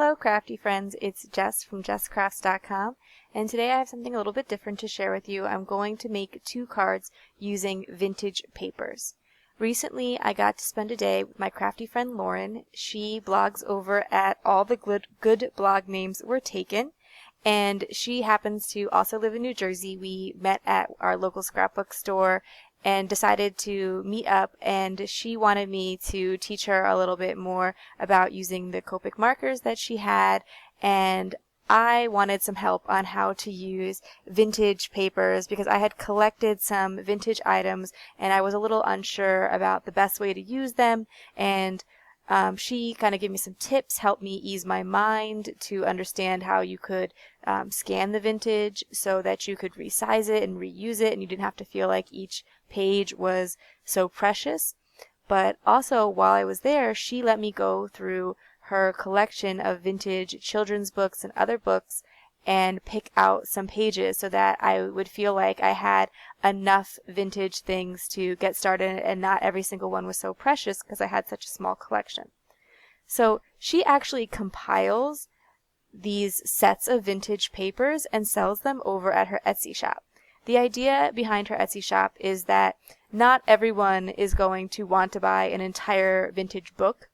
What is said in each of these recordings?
Hello crafty friends, it's Jess from jesscrafts.com, and today I have something a little bit different to share with you. I'm going to make 2 cards using vintage papers. Recently I got to spend a day with my crafty friend Lauren. She blogs over at All the Good Blog Names Were Taken, and she happens to also live in New Jersey. We met at our local scrapbook store and decided to meet up, and she wanted me to teach her a little bit more about using the Copic markers that she had, and I wanted some help on how to use vintage papers because I had collected some vintage items and I was a little unsure about the best way to use them, and she kind of gave me some tips, helped me ease my mind to understand how you could scan the vintage so that you could resize it and reuse it and you didn't have to feel like each page was so precious. But also while I was there, she let me go through her collection of vintage children's books and other books and pick out some pages so that I would feel like I had enough vintage things to get started and not every single one was so precious because I had such a small collection. So she actually compiles these sets of vintage papers and sells them over at her Etsy shop. The idea behind her Etsy shop is that not everyone is going to want to buy an entire vintage book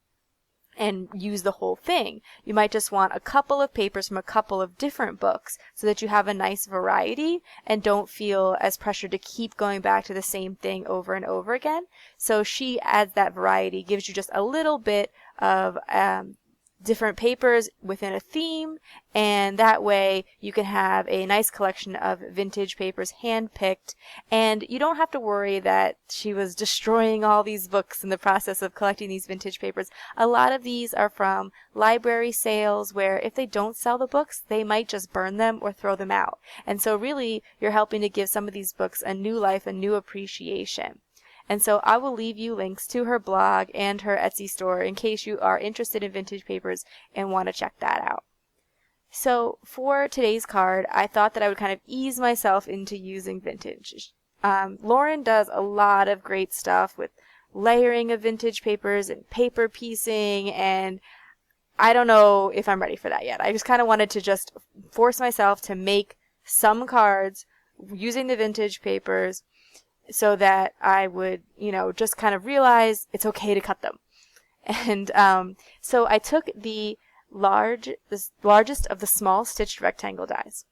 and use the whole thing. You might just want a couple of papers from a couple of different books so that you have a nice variety and don't feel as pressured to keep going back to the same thing over and over again. So she adds that variety, gives you just a little bit of different papers within a theme, and that way you can have a nice collection of vintage papers hand-picked, and you don't have to worry that she was destroying all these books in the process of collecting these vintage papers. A lot of these are from library sales where if they don't sell the books, they might just burn them or throw them out. And so really you're helping to give some of these books a new life, a new appreciation. And so I will leave you links to her blog and her Etsy store in case you are interested in vintage papers and want to check that out. So for today's card, I thought that I would kind of ease myself into using vintage. Lauren does a lot of great stuff with layering of vintage papers and paper piecing, and I don't know if I'm ready for that yet. I just kind of wanted to just force myself to make some cards using the vintage papers so that I would, just kind of realize it's okay to cut them. And so I took the largest of the small stitched rectangle dies,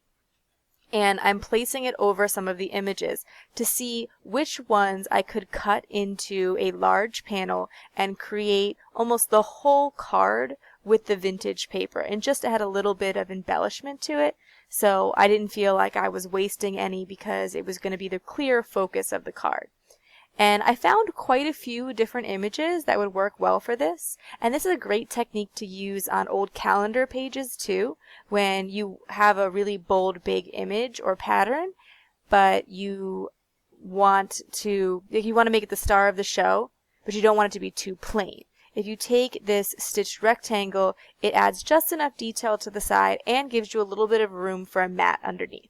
and I'm placing it over some of the images to see which ones I could cut into a large panel and create almost the whole card with the vintage paper, and just add a little bit of embellishment to it. So I didn't feel like I was wasting any because it was going to be the clear focus of the card. And I found quite a few different images that would work well for this. And this is a great technique to use on old calendar pages too, when you have a really bold big image or pattern, but you want to make it the star of the show, but you don't want it to be too plain. If you take this stitched rectangle, it adds just enough detail to the side and gives you a little bit of room for a mat underneath.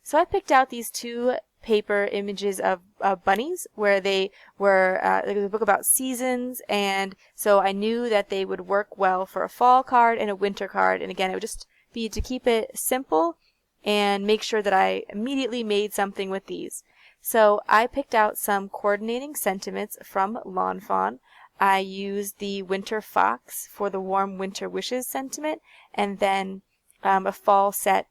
So I picked out these 2 paper images of bunnies where they were, it was a book about seasons, and so I knew that they would work well for a fall card and a winter card, and again it would just be to keep it simple and make sure that I immediately made something with these. So I picked out some coordinating sentiments from Lawn Fawn. I used the winter fox for the warm winter wishes sentiment, and then a fall set.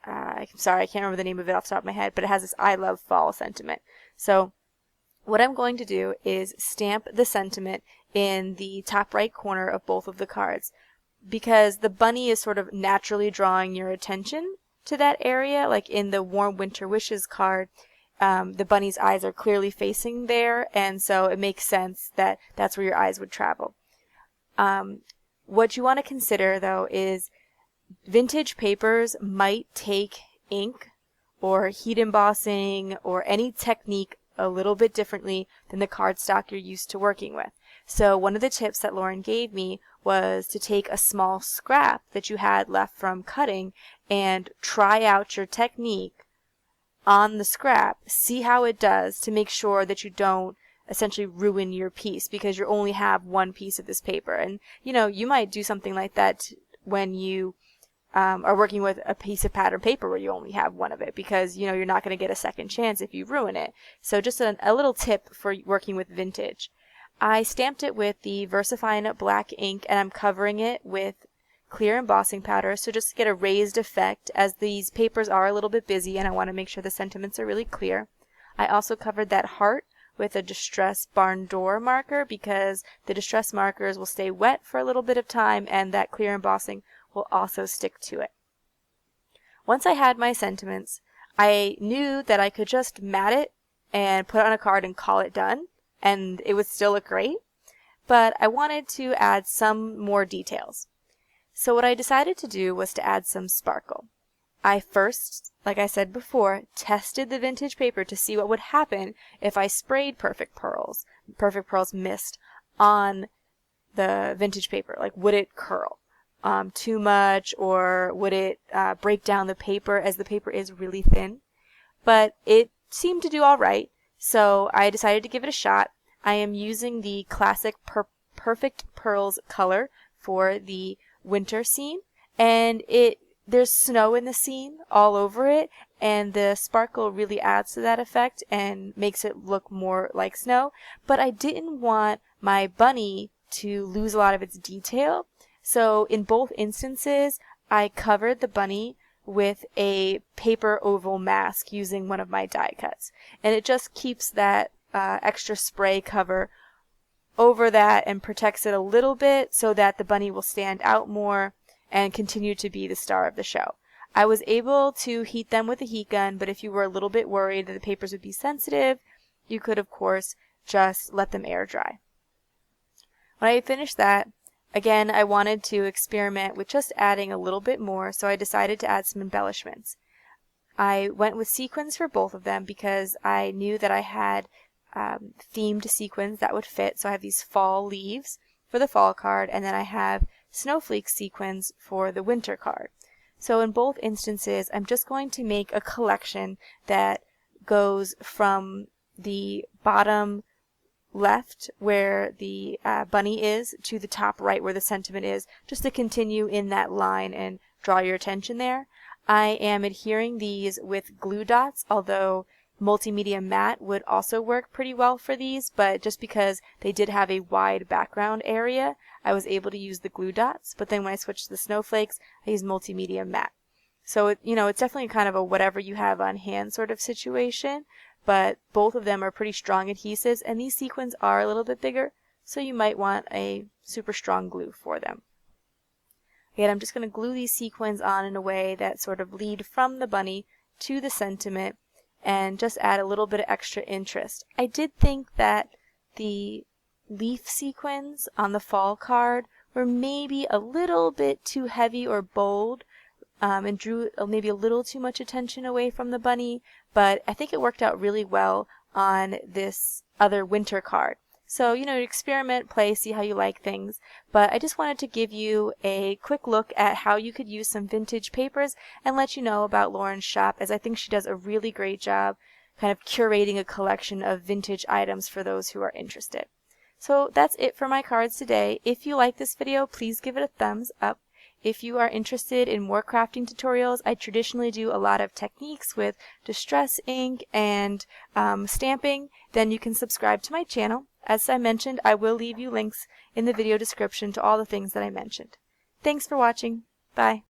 I'm sorry, I can't remember the name of it off the top of my head, but it has this I love fall sentiment. So what I'm going to do is stamp the sentiment in the top right corner of both of the cards, because the bunny is sort of naturally drawing your attention to that area. Like in the warm winter wishes card, the bunny's eyes are clearly facing there, and so it makes sense that that's where your eyes would travel. What you want to consider, though, is vintage papers might take ink or heat embossing or any technique a little bit differently than the cardstock you're used to working with. So one of the tips that Lauren gave me was to take a small scrap that you had left from cutting and try out your technique on the scrap, see how it does to make sure that you don't essentially ruin your piece because you only have one piece of this paper. And you might do something like that when you are working with a piece of pattern paper where you only have one of it, because you're not going to get a second chance if you ruin it. So just a little tip for working with vintage. I stamped it with the VersaFine black ink, and I'm covering it with clear embossing powder, so just to get a raised effect, as these papers are a little bit busy and I want to make sure the sentiments are really clear. I also covered that heart with a Distress barn door marker, because the Distress markers will stay wet for a little bit of time and that clear embossing will also stick to it. Once I had my sentiments, I knew that I could just mat it and put it on a card and call it done, and it would still look great, but I wanted to add some more details. So what I decided to do was to add some sparkle. I first, like I said before, tested the vintage paper to see what would happen if I sprayed Perfect Pearls Mist on the vintage paper. Like, would it curl too much, or would it break down the paper, as the paper is really thin? But it seemed to do all right, so I decided to give it a shot. I am using the classic Perfect Pearls color for the winter scene, and there's snow in the scene all over it, and the sparkle really adds to that effect and makes it look more like snow. But I didn't want my bunny to lose a lot of its detail, so in both instances I covered the bunny with a paper oval mask using one of my die cuts, and it just keeps that extra spray cover over that and protects it a little bit so that the bunny will stand out more and continue to be the star of the show. I was able to heat them with a heat gun, but if you were a little bit worried that the papers would be sensitive, you could of course just let them air dry. When I finished that, again, I wanted to experiment with just adding a little bit more, so I decided to add some embellishments. I went with sequins for both of them because I knew that I had themed sequins that would fit. So I have these fall leaves for the fall card, and then I have snowflake sequins for the winter card. So in both instances, I'm just going to make a collection that goes from the bottom left where the bunny is to the top right where the sentiment is, just to continue in that line and draw your attention there. I am adhering these with glue dots, although multimedia matte would also work pretty well for these, but just because they did have a wide background area, I was able to use the glue dots. But then when I switched to the snowflakes, I used multimedia matte. So it's definitely kind of a whatever you have on hand sort of situation, but both of them are pretty strong adhesives, and these sequins are a little bit bigger, so you might want a super strong glue for them. Again, I'm just going to glue these sequins on in a way that sort of lead from the bunny to the sentiment and just add a little bit of extra interest. I did think that the leaf sequins on the fall card were maybe a little bit too heavy or bold, and drew maybe a little too much attention away from the bunny, but I think it worked out really well on this other winter card. So, experiment, play, see how you like things. But I just wanted to give you a quick look at how you could use some vintage papers and let you know about Lauren's shop, as I think she does a really great job kind of curating a collection of vintage items for those who are interested. So that's it for my cards today. If you like this video, please give it a thumbs up. If you are interested in more crafting tutorials, I traditionally do a lot of techniques with distress ink and stamping, then you can subscribe to my channel. As I mentioned, I will leave you links in the video description to all the things that I mentioned. Thanks for watching. Bye.